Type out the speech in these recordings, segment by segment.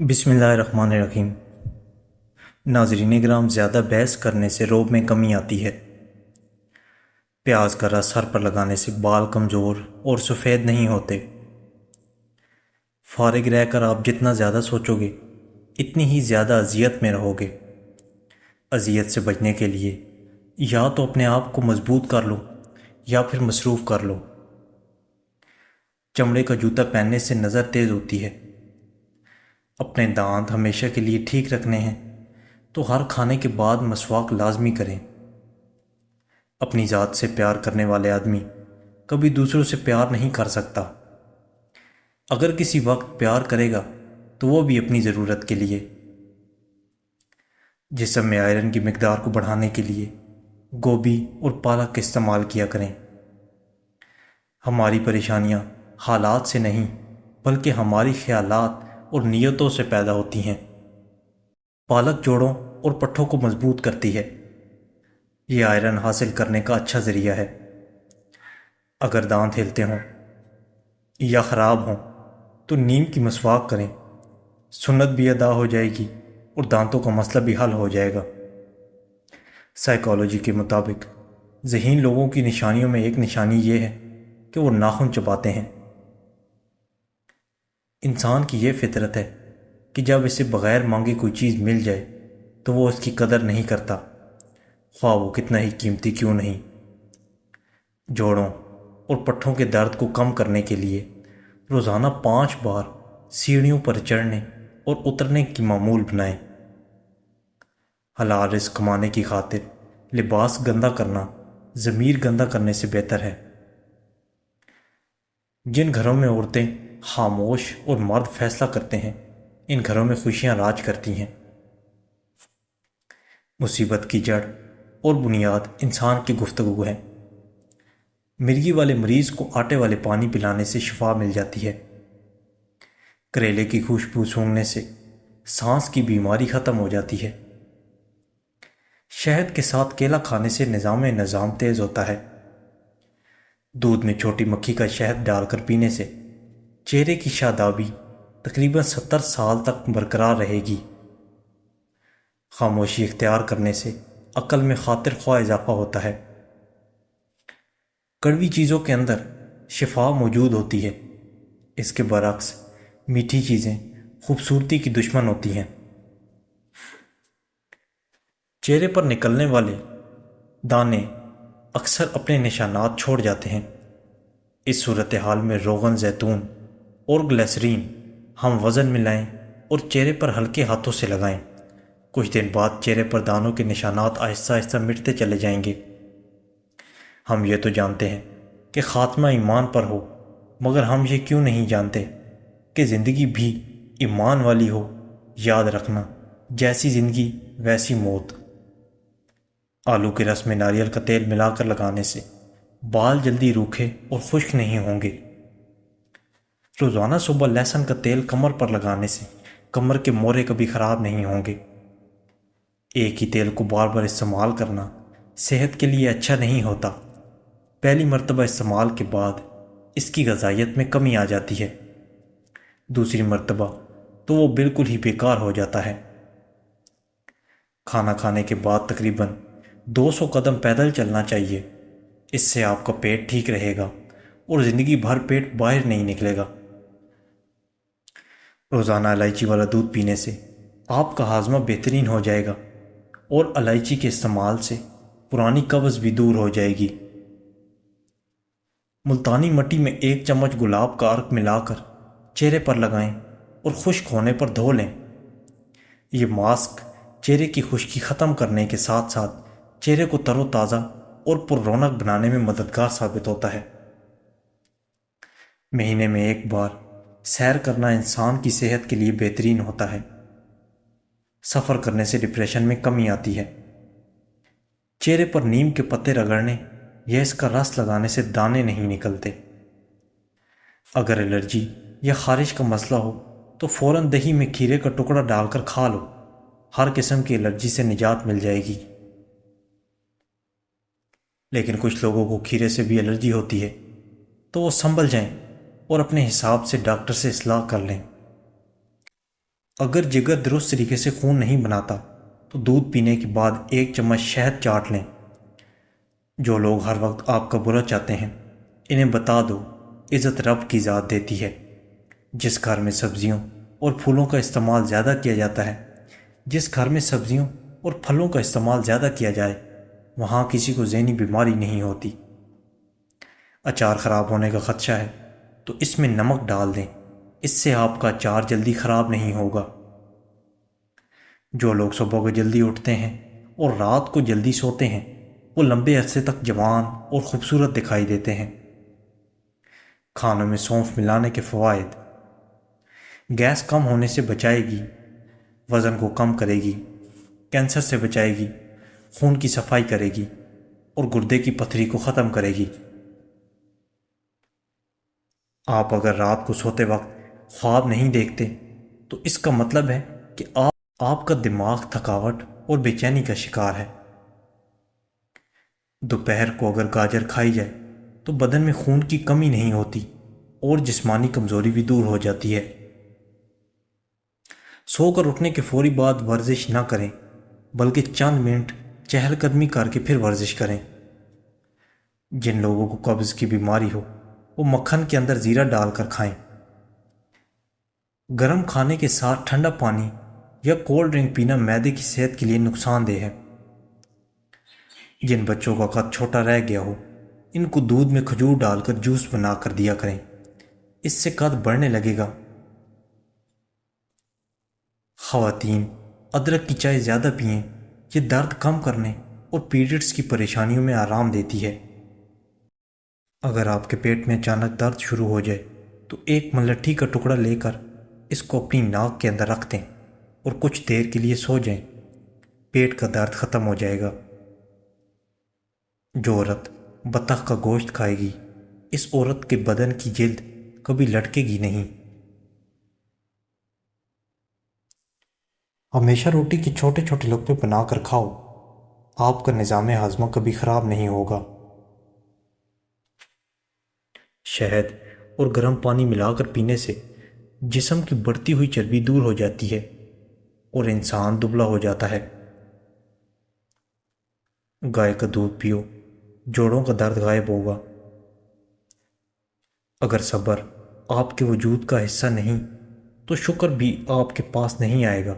بسم اللہ الرحمن الرحیم۔ ناظرین اکرام، زیادہ بحث کرنے سے روب میں کمی آتی ہے۔ پیاز کا رس سر پر لگانے سے بال کمزور اور سفید نہیں ہوتے۔ فارغ رہ کر آپ جتنا زیادہ سوچو گے اتنی ہی زیادہ اذیت میں رہو گے۔ اذیت سے بچنے کے لیے یا تو اپنے آپ کو مضبوط کر لو یا پھر مصروف کر لو۔ چمڑے کا جوتا پہننے سے نظر تیز ہوتی ہے۔ اپنے دانت ہمیشہ کے لیے ٹھیک رکھنے ہیں تو ہر کھانے کے بعد مسواک لازمی کریں۔ اپنی ذات سے پیار کرنے والے آدمی کبھی دوسروں سے پیار نہیں کر سکتا۔ اگر کسی وقت پیار کرے گا تو وہ بھی اپنی ضرورت کے لیے۔ جسم میں آئرن کی مقدار کو بڑھانے کے لیے گوبھی اور پالک کا استعمال کیا کریں۔ ہماری پریشانیاں حالات سے نہیں بلکہ ہماری خیالات اور نیتوں سے پیدا ہوتی ہیں۔ پالک جوڑوں اور پٹھوں کو مضبوط کرتی ہے۔ یہ آئرن حاصل کرنے کا اچھا ذریعہ ہے۔ اگر دانت ہلتے ہوں یا خراب ہوں تو نیم کی مسواک کریں، سنت بھی ادا ہو جائے گی اور دانتوں کا مسئلہ بھی حل ہو جائے گا۔ سائیکالوجی کے مطابق ذہین لوگوں کی نشانیوں میں ایک نشانی یہ ہے کہ وہ ناخن چباتے ہیں۔ انسان کی یہ فطرت ہے کہ جب اسے بغیر مانگے کوئی چیز مل جائے تو وہ اس کی قدر نہیں کرتا، خواہ وہ کتنا ہی قیمتی کیوں نہیں۔ جوڑوں اور پٹھوں کے درد کو کم کرنے کے لیے روزانہ 5 بار سیڑھیوں پر چڑھنے اور اترنے کی معمول بنائیں۔ حلال رزق کمانے کی خاطر لباس گندا کرنا ضمیر گندا کرنے سے بہتر ہے۔ جن گھروں میں عورتیں خاموش اور مرد فیصلہ کرتے ہیں ان گھروں میں خوشیاں راج کرتی ہیں۔ مصیبت کی جڑ اور بنیاد انسان کی گفتگو ہے۔ مرگی والے مریض کو آٹے والے پانی پلانے سے شفا مل جاتی ہے۔ کریلے کی خوشبو سونگھنے سے سانس کی بیماری ختم ہو جاتی ہے۔ شہد کے ساتھ کیلا کھانے سے نظام تیز ہوتا ہے۔ دودھ میں چھوٹی مکھی کا شہد ڈال کر پینے سے چہرے کی شادابی تقریباً 70 سال تک برقرار رہے گی۔ خاموشی اختیار کرنے سے عقل میں خاطر خواہ اضافہ ہوتا ہے۔ کڑوی چیزوں کے اندر شفا موجود ہوتی ہے، اس کے برعکس میٹھی چیزیں خوبصورتی کی دشمن ہوتی ہیں۔ چہرے پر نکلنے والے دانے اکثر اپنے نشانات چھوڑ جاتے ہیں۔ اس صورتحال میں روغن زیتون اور گلیسرین ہم وزن ملائیں اور چہرے پر ہلکے ہاتھوں سے لگائیں۔ کچھ دن بعد چہرے پر دانوں کے نشانات آہستہ آہستہ مٹتے چلے جائیں گے۔ ہم یہ تو جانتے ہیں کہ خاتمہ ایمان پر ہو، مگر ہم یہ کیوں نہیں جانتے کہ زندگی بھی ایمان والی ہو۔ یاد رکھنا، جیسی زندگی ویسی موت۔ آلو کے رس میں ناریل کا تیل ملا کر لگانے سے بال جلدی روکھے اور خشک نہیں ہوں گے۔ روزانہ صبح لہسن کا تیل کمر پر لگانے سے کمر کے مورے کبھی خراب نہیں ہوں گے۔ ایک ہی تیل کو بار بار استعمال کرنا صحت کے لیے اچھا نہیں ہوتا۔ پہلی مرتبہ استعمال کے بعد اس کی غذائیت میں کمی آ جاتی ہے، دوسری مرتبہ تو وہ بالکل ہی بیکار ہو جاتا ہے۔ کھانا کھانے کے بعد تقریباً 200 قدم پیدل چلنا چاہیے، اس سے آپ کا پیٹ ٹھیک رہے گا اور زندگی بھر پیٹ باہر نہیں نکلے گا۔ روزانہ الائچی والا دودھ پینے سے آپ کا ہاضمہ بہترین ہو جائے گا اور الائچی کے استعمال سے پرانی قبض بھی دور ہو جائے گی۔ ملتانی مٹی میں 1 چمچ گلاب کا عرق ملا کر چہرے پر لگائیں اور خشک ہونے پر دھو لیں۔ یہ ماسک چہرے کی خشکی ختم کرنے کے ساتھ ساتھ چہرے کو تر و تازہ اور پر رونق بنانے میں مددگار ثابت ہوتا ہے۔ مہینے میں 1 بار سیر کرنا انسان کی صحت کے لیے بہترین ہوتا ہے۔ سفر کرنے سے ڈپریشن میں کمی آتی ہے۔ چہرے پر نیم کے پتے رگڑنے یا اس کا رس لگانے سے دانے نہیں نکلتے۔ اگر الرجی یا خارش کا مسئلہ ہو تو فوراً دہی میں کھیرے کا ٹکڑا ڈال کر کھا لو، ہر قسم کی الرجی سے نجات مل جائے گی۔ لیکن کچھ لوگوں کو کھیرے سے بھی الرجی ہوتی ہے تو وہ سنبھل جائیں اور اپنے حساب سے ڈاکٹر سے اصلاح کر لیں۔ اگر جگر درست طریقے سے خون نہیں بناتا تو دودھ پینے کے بعد 1 چمچ شہد چاٹ لیں۔ جو لوگ ہر وقت آپ کا برا چاہتے ہیں انہیں بتا دو عزت رب کی ذات دیتی ہے۔ جس گھر میں سبزیوں اور پھولوں کا استعمال زیادہ کیا جاتا ہے جس گھر میں سبزیوں اور پھلوں کا استعمال زیادہ کیا جائے وہاں کسی کو ذہنی بیماری نہیں ہوتی۔ اچار خراب ہونے کا خدشہ ہے تو اس میں نمک ڈال دیں، اس سے آپ کا اچار جلدی خراب نہیں ہوگا۔ جو لوگ صبح کو جلدی اٹھتے ہیں اور رات کو جلدی سوتے ہیں وہ لمبے عرصے تک جوان اور خوبصورت دکھائی دیتے ہیں۔ کھانوں میں سونف ملانے کے فوائد: گیس کم ہونے سے بچائے گی، وزن کو کم کرے گی، کینسر سے بچائے گی، خون کی صفائی کرے گی اور گردے کی پتھری کو ختم کرے گی۔ آپ اگر رات کو سوتے وقت خواب نہیں دیکھتے تو اس کا مطلب ہے کہ آپ کا دماغ تھکاوٹ اور بے چینی کا شکار ہے۔ دوپہر کو اگر گاجر کھائی جائے تو بدن میں خون کی کمی نہیں ہوتی اور جسمانی کمزوری بھی دور ہو جاتی ہے۔ سو کر اٹھنے کے فوری بعد ورزش نہ کریں بلکہ چند منٹ چہل قدمی کر کے پھر ورزش کریں۔ جن لوگوں کو قبض کی بیماری ہو وہ مکھن کے اندر زیرہ ڈال کر کھائیں۔ گرم کھانے کے ساتھ ٹھنڈا پانی یا کولڈ ڈرنک پینا معدے کی صحت کے لیے نقصان دہ ہے۔ جن بچوں کا قد چھوٹا رہ گیا ہو ان کو دودھ میں کھجور ڈال کر جوس بنا کر دیا کریں، اس سے قد بڑھنے لگے گا۔ خواتین ادرک کی چائے زیادہ پئیں، یہ درد کم کرنے اور پیریڈز کی پریشانیوں میں آرام دیتی ہے۔ اگر آپ کے پیٹ میں اچانک درد شروع ہو جائے تو ایک ملٹھی کا ٹکڑا لے کر اس کو اپنی ناک کے اندر رکھ دیں اور کچھ دیر کے لیے سو جائیں، پیٹ کا درد ختم ہو جائے گا۔ جو عورت بطخ کا گوشت کھائے گی اس عورت کے بدن کی جلد کبھی لٹکے گی نہیں۔ ہمیشہ روٹی کے چھوٹے چھوٹے لقمے بنا کر کھاؤ، آپ کا نظام ہاضمہ کبھی خراب نہیں ہوگا۔ شہد اور گرم پانی ملا کر پینے سے جسم کی بڑھتی ہوئی چربی دور ہو جاتی ہے اور انسان دبلا ہو جاتا ہے۔ گائے کا دودھ پیو، جوڑوں کا درد غائب ہوگا۔ اگر صبر آپ کے وجود کا حصہ نہیں تو شکر بھی آپ کے پاس نہیں آئے گا،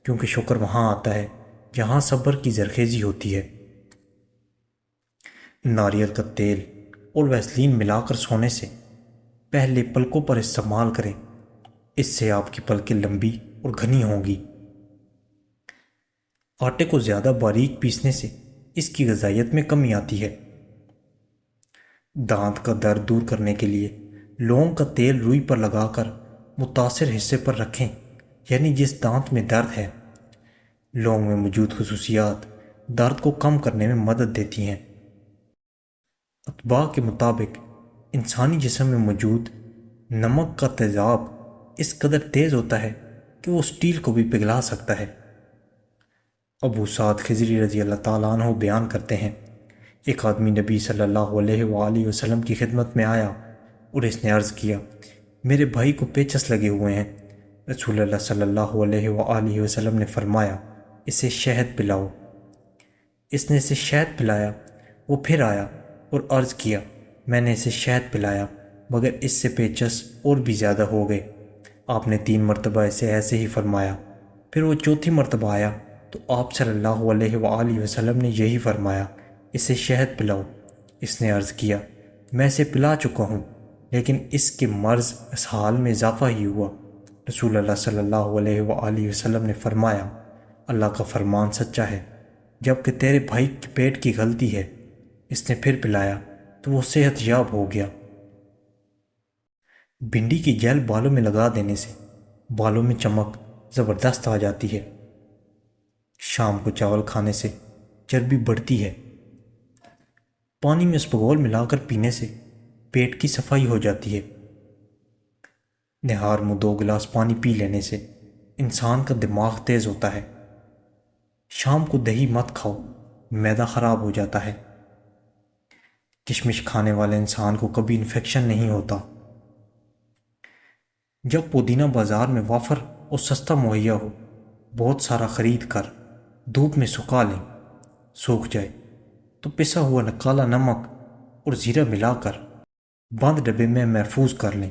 کیونکہ شکر وہاں آتا ہے جہاں صبر کی زرخیزی ہوتی ہے۔ ناریل کا تیل اور ویسلین ملا کر سونے سے پہلے پلکوں پر استعمال کریں، اس سے آپ کی پلکیں لمبی اور گھنی ہوں گی۔ آٹے کو زیادہ باریک پیسنے سے اس کی غذائیت میں کمی آتی ہے۔ دانت کا درد دور کرنے کے لیے لونگ کا تیل روئی پر لگا کر متاثر حصے پر رکھیں، یعنی جس دانت میں درد ہے۔ لونگ میں موجود خصوصیات درد کو کم کرنے میں مدد دیتی ہیں۔ اطباء کے مطابق انسانی جسم میں موجود نمک کا تیزاب اس قدر تیز ہوتا ہے کہ وہ سٹیل کو بھی پگھلا سکتا ہے۔ ابو سعد خضری رضی اللہ تعالیٰ عنہ بیان کرتے ہیں، ایک آدمی نبی صلی اللہ علیہ وآلہ وسلم کی خدمت میں آیا اور اس نے عرض کیا، میرے بھائی کو پیچس لگے ہوئے ہیں۔ رسول اللہ صلی اللہ علیہ وآلہ وسلم نے فرمایا، اسے شہد پلاؤ۔ اس نے اسے شہد پلایا۔ وہ پھر آیا اور عرض کیا، میں نے اسے شہد پلایا مگر اس سے پیچس اور بھی زیادہ ہو گئے۔ آپ نے 3 مرتبہ اسے ایسے ہی فرمایا۔ پھر وہ چوتھی مرتبہ آیا تو آپ صلی اللہ علیہ وآلہ وسلم نے یہی فرمایا، اسے شہد پلاؤ۔ اس نے عرض کیا، میں اسے پلا چکا ہوں لیکن اس کے مرض اسہال میں اضافہ ہی ہوا۔ رسول اللہ صلی اللہ علیہ وآلہ وسلم نے فرمایا، اللہ کا فرمان سچا ہے، جب کہ تیرے بھائی کے پیٹ کی غلطی ہے۔ اس نے پھر پلایا تو وہ صحت یاب ہو گیا۔ بھنڈی کی جیل بالوں میں لگا دینے سے بالوں میں چمک زبردست آ جاتی ہے۔ شام کو چاول کھانے سے چربی بڑھتی ہے۔ پانی میں اسپغول ملا کر پینے سے پیٹ کی صفائی ہو جاتی ہے۔ نہار منہ 2 گلاس پانی پی لینے سے انسان کا دماغ تیز ہوتا ہے۔ شام کو دہی مت کھاؤ، معدہ خراب ہو جاتا ہے۔ کشمش کھانے والے انسان کو کبھی انفیکشن نہیں ہوتا۔ جب پودینہ بازار میں وافر اور سستا مہیا ہو بہت سارا خرید کر دھوپ میں سکھا لیں، سوکھ جائے تو پسا ہوا کالا نمک اور زیرہ ملا کر بند ڈبے میں محفوظ کر لیں،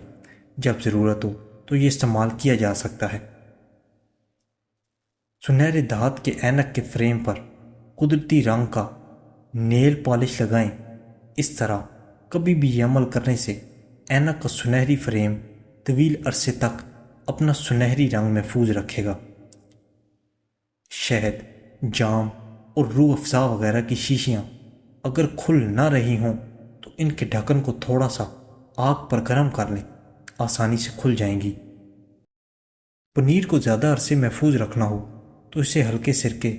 جب ضرورت ہو تو یہ استعمال کیا جا سکتا ہے۔ سنہرے دھات کے اینک کے فریم پر قدرتی رنگ کا نیل پالش لگائیں، اس طرح کبھی بھی یہ عمل کرنے سے اینک کا سنہری فریم طویل عرصے تک اپنا سنہری رنگ محفوظ رکھے گا۔ شہد، جام اور روح افزا وغیرہ کی شیشیاں اگر کھل نہ رہی ہوں تو ان کے ڈھکن کو تھوڑا سا آگ پر گرم کر لیں، آسانی سے کھل جائیں گی۔ پنیر کو زیادہ عرصے محفوظ رکھنا ہو تو اسے ہلکے سرکے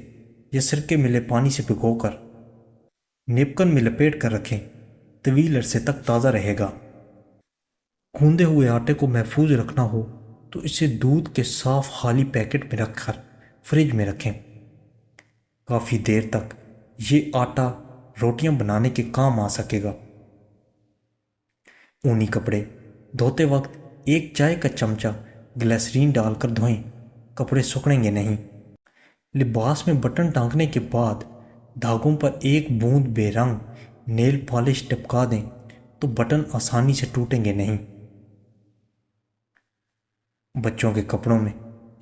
یا سرکے ملے پانی سے بھگو کر نیپکن میں لپیٹ کر رکھیں، طویل عرصے تک تازہ رہے گا۔ گوندے ہوئے آٹے کو محفوظ رکھنا ہو تو اسے دودھ کے صاف خالی پیکٹ میں رکھ کر فریج میں رکھیں، کافی دیر تک یہ آٹا روٹیاں بنانے کے کام آ سکے گا۔ اونی کپڑے دھوتے وقت ایک چائے کا چمچہ گلیسرین ڈال کر دھوئیں، کپڑے سکڑیں گے نہیں۔ لباس میں بٹن ٹانکنے کے بعد دھاگوں پر ایک بوند بے رنگ نیل پالش ٹپکا دیں تو بٹن آسانی سے ٹوٹیں گے نہیں۔ بچوں کے کپڑوں میں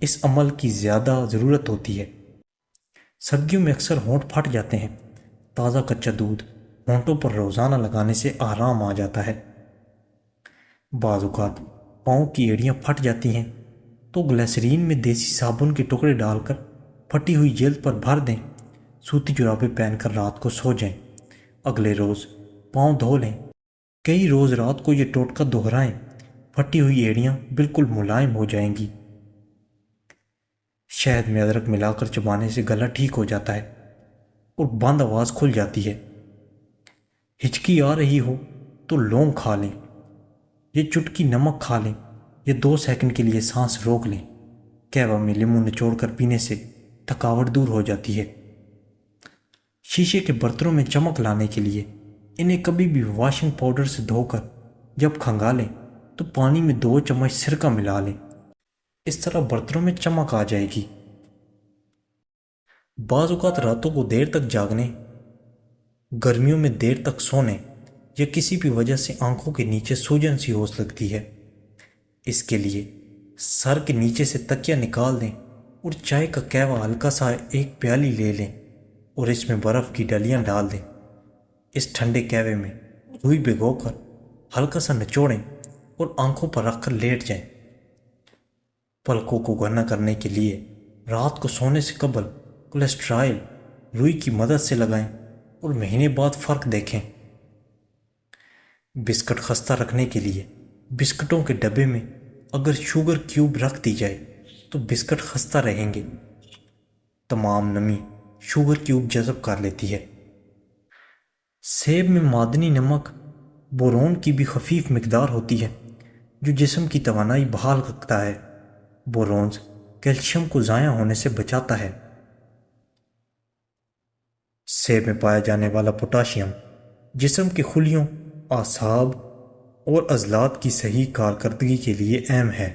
اس عمل کی زیادہ ضرورت ہوتی ہے۔ سردیوں میں اکثر ہونٹ پھٹ جاتے ہیں، تازہ کچا دودھ ہونٹوں پر روزانہ لگانے سے آرام آ جاتا ہے۔ بعض اوقات پاؤں کی ایڑیاں پھٹ جاتی ہیں تو گلیسرین میں دیسی صابن کے ٹکڑے ڈال کر پھٹی ہوئی جلد پر بھر دیں، سوتی جرابیں پہن کر رات کو سو جائیں، اگلے روز پاؤں دھو لیں۔ کئی روز رات کو یہ ٹوٹکا دہرائیں، پھٹی ہوئی ایڑیاں بالکل ملائم ہو جائیں گی۔ شہد میں ادرک ملا کر چبانے سے گلا ٹھیک ہو جاتا ہے اور بند آواز کھل جاتی ہے۔ ہچکی آ رہی ہو تو لونگ کھا لیں، یہ چٹکی نمک کھا لیں یا 2 سیکنڈ کے لیے سانس روک لیں، قہوہ میں لیموں نچوڑ کر پینے سے تھکاوٹ دور ہو جاتی ہے۔ شیشے کے برتنوں میں چمک لانے کے لیے انہیں کبھی بھی واشنگ پاؤڈر سے دھو کر جب کھنگالیں تو پانی میں 2 چمچ سرکہ ملا لیں، اس طرح برتنوں میں چمک آ جائے گی۔ بعض اوقات راتوں کو دیر تک جاگنے، گرمیوں میں دیر تک سونے یا کسی بھی وجہ سے آنکھوں کے نیچے سوجن سی ہو سکتی ہے، اس کے لیے سر کے نیچے سے تکیہ نکال دیں اور چائے کا قہوہ ہلکا سا ایک پیالی لے لیں اور اس میں برف کی ڈلیاں ڈال دیں۔ اس ٹھنڈے قہوے میں روئی بھگو کر ہلکا سا نچوڑیں اور آنکھوں پر رکھ کر لیٹ جائیں۔ پلکوں کو گنا کرنے کے لیے رات کو سونے سے قبل کولیسٹرائل روئی کی مدد سے لگائیں اور مہینے بعد فرق دیکھیں۔ بسکٹ خستہ رکھنے کے لیے بسکٹوں کے ڈبے میں اگر شوگر کیوب رکھ دی جائے تو بسکٹ خستہ رہیں گے۔ تمام نمی شوگر کیوب جذب کر لیتی ہے۔ سیب میں معدنی نمک بورون کی بھی خفیف مقدار ہوتی ہے جو جسم کی توانائی بحال رکھتا ہے۔ بورونز کیلشیم کو ضائع ہونے سے بچاتا ہے۔ سیب میں پایا جانے والا پوٹاشیم جسم کے خلیوں، اعصاب اور عضلات کی صحیح کارکردگی کے لیے اہم ہے۔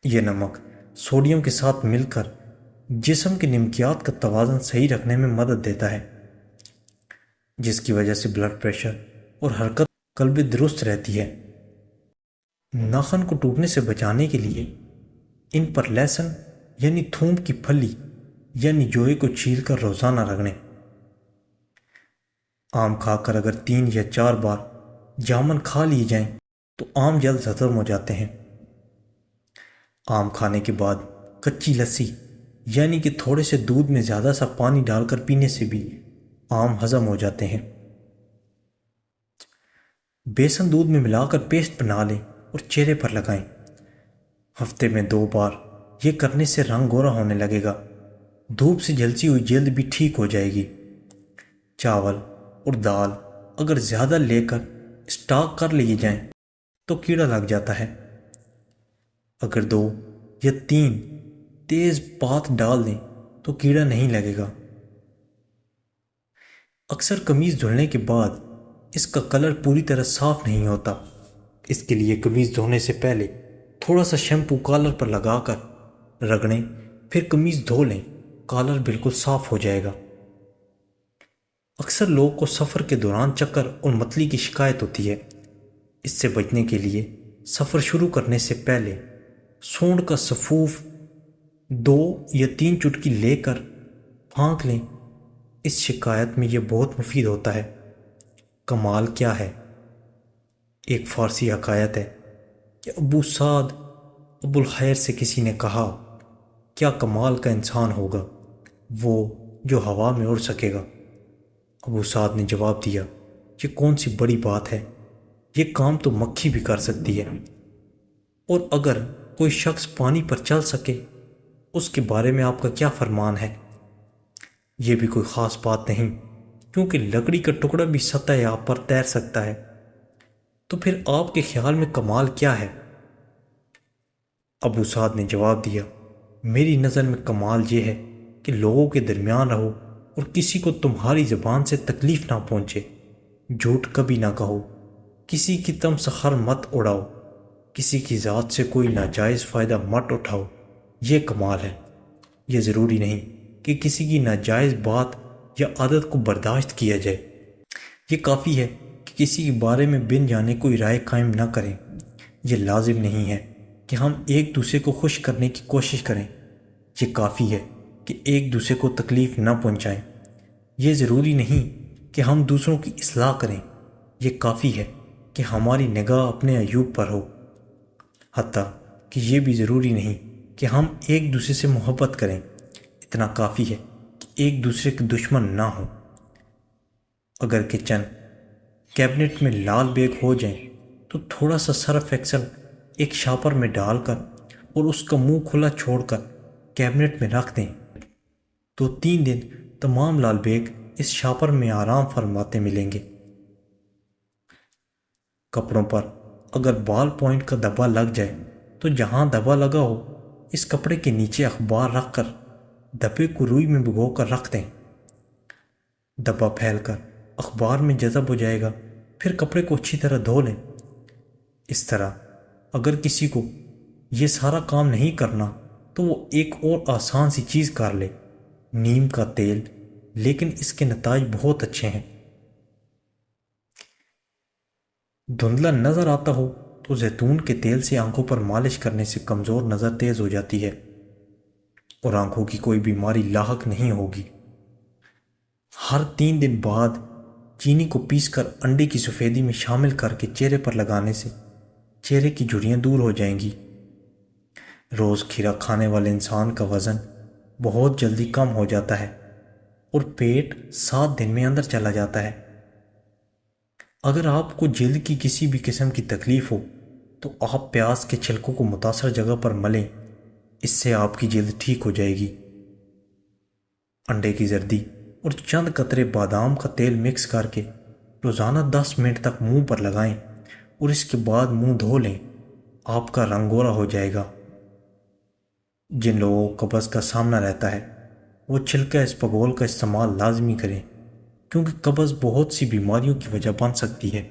یہ نمک سوڈیم کے ساتھ مل کر جسم کے نمکیات کا توازن صحیح رکھنے میں مدد دیتا ہے، جس کی وجہ سے بلڈ پریشر اور حرکت قلب درست رہتی ہے۔ ناخن کو ٹوٹنے سے بچانے کے لیے ان پر لہسن یعنی تھوم کی پھلی یعنی جوئے کو چھیل کر روزانہ رگڑیں۔ آم کھا کر اگر 3 یا 4 بار جامن کھا لیے جائیں تو آم جلد ہضم ہو جاتے ہیں۔ آم کھانے کے بعد کچی لسی یعنی کہ تھوڑے سے دودھ میں زیادہ سا پانی ڈال کر پینے سے بھی آم ہضم ہو جاتے ہیں۔ بیسن دودھ میں ملا کر پیسٹ بنا لیں اور چہرے پر لگائیں۔ ہفتے میں 2 بار یہ کرنے سے رنگ گورا ہونے لگے گا، دھوپ سے جلسی ہوئی جلد بھی ٹھیک ہو جائے گی۔ چاول اور دال اگر زیادہ لے کر اسٹاک کر لیے جائیں تو کیڑا لگ جاتا ہے۔ اگر 2 یا 3 تیز پات ڈال دیں تو کیڑا نہیں لگے گا۔ اکثر قمیض دھلنے کے بعد اس کا کلر پوری طرح صاف نہیں ہوتا، اس کے لیے قمیض دھونے سے پہلے تھوڑا سا شیمپو کالر پر لگا کر رگڑیں، پھر قمیض دھو لیں، کالر بالکل صاف ہو جائے گا۔ اکثر لوگوں کو سفر کے دوران چکر اور متلی کی شکایت ہوتی ہے۔ اس سے بچنے کے لیے سفر شروع کرنے سے پہلے سونڈ کا سفوف 2 یا 3 چٹکی لے کر پھانک لیں۔ اس شکایت میں یہ بہت مفید ہوتا ہے۔ کمال کیا ہے؟ ایک فارسی حکایت ہے کہ ابو سعد ابو الخیر سے کسی نے کہا، کیا کمال کا انسان ہوگا وہ جو ہوا میں اڑ سکے گا؟ ابو سعد نے جواب دیا، یہ کون سی بڑی بات ہے، یہ کام تو مکھی بھی کر سکتی ہے۔ اور اگر کوئی شخص پانی پر چل سکے اس کے بارے میں آپ کا کیا فرمان ہے؟ یہ بھی کوئی خاص بات نہیں، کیونکہ لکڑی کا ٹکڑا بھی سطح آب پر تیر سکتا ہے۔ تو پھر آپ کے خیال میں کمال کیا ہے؟ ابو سعد نے جواب دیا، میری نظر میں کمال یہ ہے کہ لوگوں کے درمیان رہو اور کسی کو تمہاری زبان سے تکلیف نہ پہنچے، جھوٹ کبھی نہ کہو، کسی کی تمسخر مت اڑاؤ، کسی کی ذات سے کوئی ناجائز فائدہ مت اٹھاؤ، یہ کمال ہے۔ یہ ضروری نہیں کہ کسی کی ناجائز بات یا عادت کو برداشت کیا جائے، یہ کافی ہے کہ کسی کے بارے میں بن جانے کوئی رائے قائم نہ کریں۔ یہ لازم نہیں ہے کہ ہم ایک دوسرے کو خوش کرنے کی کوشش کریں، یہ کافی ہے کہ ایک دوسرے کو تکلیف نہ پہنچائیں۔ یہ ضروری نہیں کہ ہم دوسروں کی اصلاح کریں، یہ کافی ہے کہ ہماری نگاہ اپنے عیوب پر ہو۔ حتیٰ کہ یہ بھی ضروری نہیں کہ ہم ایک دوسرے سے محبت کریں، اتنا کافی ہے کہ ایک دوسرے کے دشمن نہ ہوں۔ اگر کچن کیبنٹ میں لال بیگ ہو جائیں تو تھوڑا سا سرف ایکسل ایک شاپر میں ڈال کر اور اس کا منہ کھلا چھوڑ کر کیبنٹ میں رکھ دیں تو 3 دن تمام لال بیگ اس شاپر میں آرام فرماتے ملیں گے۔ کپڑوں پر اگر بال پوائنٹ کا دبا لگ جائے تو جہاں دبا لگا ہو اس کپڑے کے نیچے اخبار رکھ کر دبے کو روئی میں بھگو کر رکھ دیں۔ دبا پھیل کر اخبار میں جذب ہو جائے گا، پھر کپڑے کو اچھی طرح دھو لیں۔ اس طرح اگر کسی کو یہ سارا کام نہیں کرنا تو وہ ایک اور آسان سی چیز کر لے، نیم کا تیل، لیکن اس کے نتائج بہت اچھے ہیں۔ دھندلا نظر آتا ہو تو زیتون کے تیل سے آنکھوں پر مالش کرنے سے کمزور نظر تیز ہو جاتی ہے اور آنکھوں کی کوئی بیماری لاحق نہیں ہوگی۔ ہر 3 دن بعد چینی کو پیس کر انڈے کی سفیدی میں شامل کر کے چہرے پر لگانے سے چہرے کی جھریاں دور ہو جائیں گی۔ روز کھیرا کھانے والے انسان کا وزن بہت جلدی کم ہو جاتا ہے اور پیٹ 7 دن میں اندر چلا جاتا ہے۔ اگر آپ کو جلد کی کسی بھی قسم کی تکلیف ہو تو آپ پیاز کے چھلکوں کو متاثر جگہ پر ملیں، اس سے آپ کی جلد ٹھیک ہو جائے گی۔ انڈے کی زردی اور چند قطرے بادام کا تیل مکس کر کے روزانہ 10 منٹ تک منہ پر لگائیں اور اس کے بعد منہ دھو لیں، آپ کا رنگ گورا ہو جائے گا۔ جن لوگوں کو قبض کا سامنا رہتا ہے وہ چھلکا اسپغول کا استعمال لازمی کریں، کیونکہ قبض بہت سی بیماریوں کی وجہ بن سکتی ہے۔